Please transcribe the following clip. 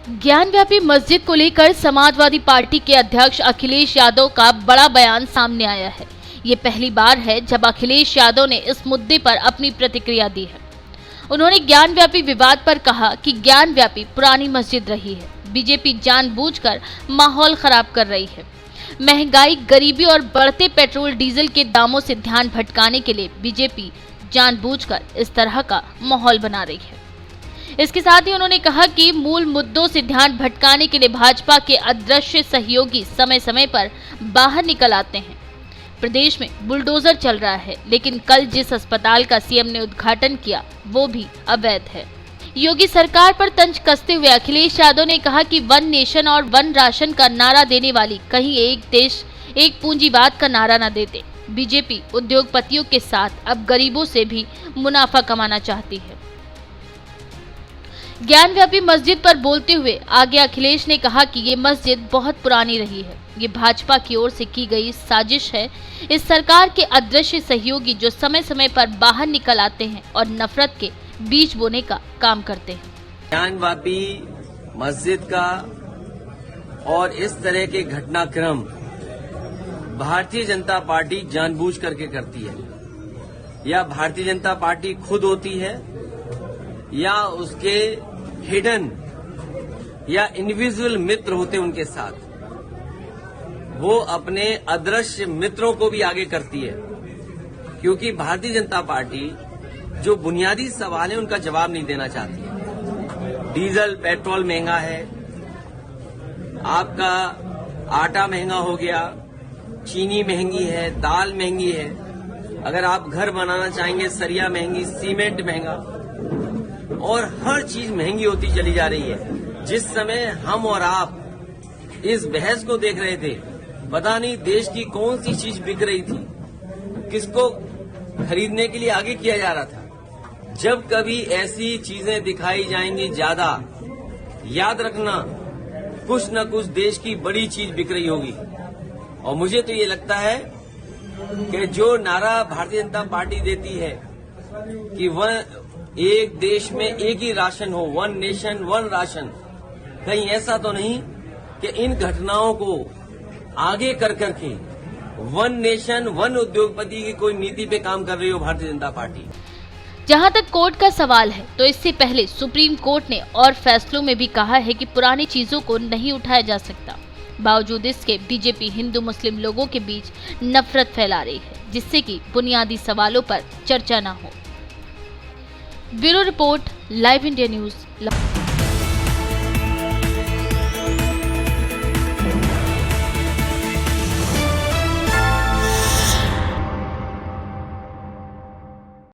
ज्ञानव्यापी मस्जिद को लेकर समाजवादी पार्टी के अध्यक्ष अखिलेश यादव का बड़ा बयान सामने आया है। ये पहली बार है जब अखिलेश यादव ने इस मुद्दे पर अपनी प्रतिक्रिया दी है। उन्होंने ज्ञानव्यापी विवाद पर कहा कि ज्ञानव्यापी पुरानी मस्जिद रही है, बीजेपी जानबूझकर माहौल खराब कर रही है। महंगाई, गरीबी और बढ़ते पेट्रोल डीजल के दामों से ध्यान भटकाने के लिए बीजेपी जानबूझकर इस तरह का माहौल बना रही है। इसके साथ ही उन्होंने कहा कि मूल मुद्दों से ध्यान भटकाने के लिए भाजपा के अदृश्य सहयोगी समय समय पर बाहर निकल आते हैं। प्रदेश में बुलडोजर चल रहा है, लेकिन कल जिस अस्पताल का सीएम ने उद्घाटन किया वो भी अवैध है। योगी सरकार पर तंज कसते हुए अखिलेश यादव ने कहा कि वन नेशन और वन राशन का नारा देने वाली कहीं एक देश एक पूंजीवाद का नारा न देते। बीजेपी उद्योगपतियों के साथ अब गरीबों से भी मुनाफा कमाना चाहती है। ज्ञानव्यापी मस्जिद पर बोलते हुए आगे अखिलेश ने कहा कि ये मस्जिद बहुत पुरानी रही है, ये भाजपा की ओर से की गई साजिश है। इस सरकार के अदृश्य सहयोगी जो समय समय पर बाहर निकल आते हैं और नफरत के बीज बोने का काम करते हैं। ज्ञानव्यापी मस्जिद का और इस तरह के घटनाक्रम भारतीय जनता पार्टी जानबूझ करके करती है, या भारतीय जनता पार्टी खुद होती है, या उसके हिडन या इंडिविजुअल मित्र होते उनके साथ। वो अपने अदृश्य मित्रों को भी आगे करती है, क्योंकि भारतीय जनता पार्टी जो बुनियादी सवाल है उनका जवाब नहीं देना चाहती है। डीजल पेट्रोल महंगा है, आपका आटा महंगा हो गया, चीनी महंगी है, दाल महंगी है, अगर आप घर बनाना चाहेंगे सरिया महंगी, सीमेंट महंगा, और हर चीज महंगी होती चली जा रही है। जिस समय हम और आप इस बहस को देख रहे थे, पता नहीं देश की कौन सी चीज बिक रही थी, किसको खरीदने के लिए आगे किया जा रहा था। जब कभी ऐसी चीजें दिखाई जाएंगी ज्यादा, याद रखना कुछ न कुछ देश की बड़ी चीज बिक रही होगी। और मुझे तो ये लगता है कि जो नारा भारतीय जनता पार्टी देती है कि वह एक देश में एक ही राशन हो, वन नेशन वन राशन, कहीं ऐसा तो नहीं कि इन घटनाओं को आगे कर करके वन नेशन वन उद्योगपति की कोई नीति पे काम कर रही हो भारतीय जनता पार्टी। जहां तक कोर्ट का सवाल है, तो इससे पहले सुप्रीम कोर्ट ने और फैसलों में भी कहा है कि पुरानी चीजों को नहीं उठाया जा सकता। बावजूद इसके बीजेपी हिंदू मुस्लिम लोगों के बीच नफरत फैला रही है, जिससे कि बुनियादी सवालों पर चर्चा न हो। Bureau report, live India news.